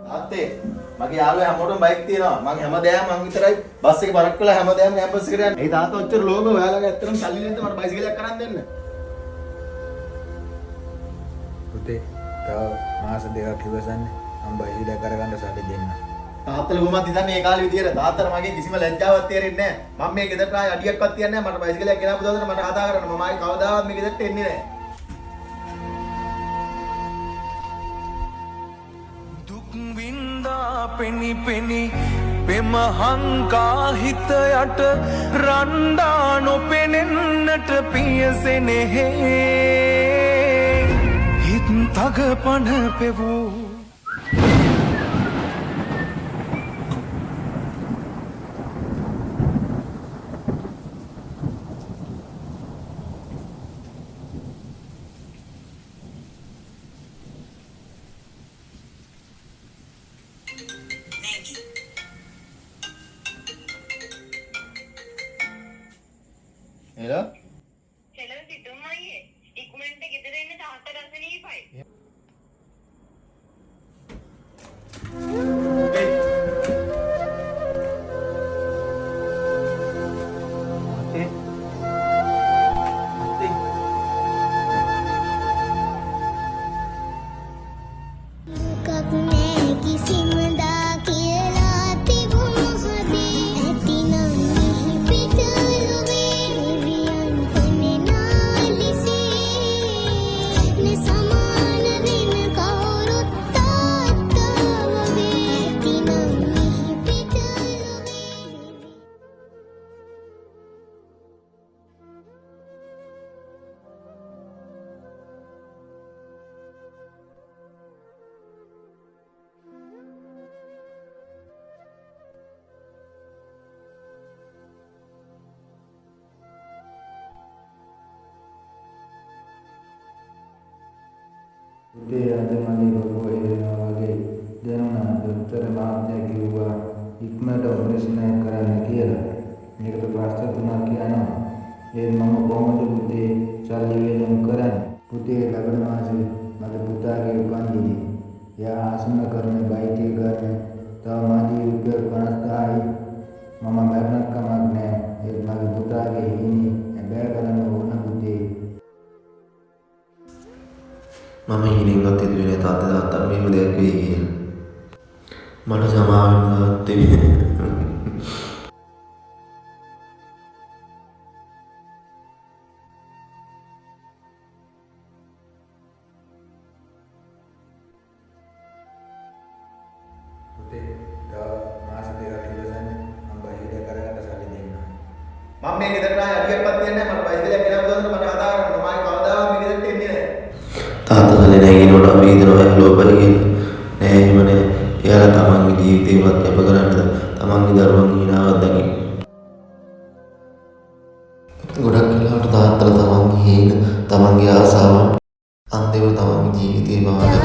තාත්තේ මගේ යාළුවා හැමෝටම බයික් තියෙනවා. මම හැමදාම මං විතරයි බස් එක පරක් කළා හැමදාම කැම්පස් එකට යන්නේ. ඒ තාත්තා ඔච්චර ලෝභ ඔයාලගේ ඇත්තටම සල්ලි නැද්ද මට බයිසිකලයක් කරන් දෙන්න. පුතේ තව මාස දෙකක් ඉවසන්නේ. මම බයිසිකලයක් කරගන්න සල්ලි දෙන්න. තාත්තලා කොහොමද හිතන්නේ මේ කාලේ විදියට? තාත්තලා මගේ කිසිම ලැජ්ජාවක් තේරෙන්නේ නැහැ. මම මේ ගෙදරට ආයේ අඩියක්වත් තියන්නේ නැහැ. මට බයිසිකලයක් ගෙනාපු දවසට මට කතා කරන්න. මම ආයේ කවදාවත් මේ ගෙදරට එන්නේ නැහැ. පෙනි පෙනි පෙම හංකා හිත යට රණ්ඩා නොපෙනෙන්නට පියසෙනෙහේ හිත් තග පණ පෙවූ Hello? Hello, සිතුම් අයියේ. ඉක්මනට ගෙදර එන්න තාත්තා රසණීපයි. පුතේ අද මගේ ලොකෝ එනවා වගේ දැනුණා. දොස්තර මහත්තයා කිව්වා ඉක්මනට ඔපරේෂන් එක කරන්න කියලා. මේකට ප්‍රශ්න තුනක් කියනවා. ඒ මම කොහොමද පුතේ සල්ලි වෙනුම් කරන්නේ? පුතේ ලබන මාසේ මගේ පුතාගේ උපන්දිනේ. එයා ආසන්න කරන බයික් එක ගන්න තව මාදී රුපියල් 50000යි. මම මරණක් කමක් නැහැ. ඒ මගේ පුතාගේ හිණි බෑ කරන්න ඕන පුතේ. මම හිණෙන්වත් හිතුවේ නෑ තාත්තා මෙහෙම දෙයක් වෙයි කියලා. මට සමාව වෙන්න තාත්තේ. පුතේ තව මාස දෙකක් ඉවසන්නේ. මම බයිසිකලයක් කරගන්න සල්ලි දෙන්න. මම මේ ගෙදරට ආයේ අඩියක්වත් තියන්නේ නැහැ. මට බයිසිකලයක් ගෙනාපු දවසට මට කතා කරන්න. මම ආයේ කවදාවත් මේ ගෙදරට එන්නේ නැහැ. තාත්තා සල්ලි නැහැ කියනකොට අපි හිතනවා ලෝභයි කියලා. නෑ එහෙම නෑ. එයාලා තමන්ගේ ජීවිතේවත් කැප කරන්නද තමන්ගේ දරුවන් හිනාවක් දකින්න. ගොඩක් වෙලාවට තාත්තලා තමන්ගේ හේන තමන්ගේ ආසාවන් අන්තිමට තමන්ගේ ජීවිතේ බාර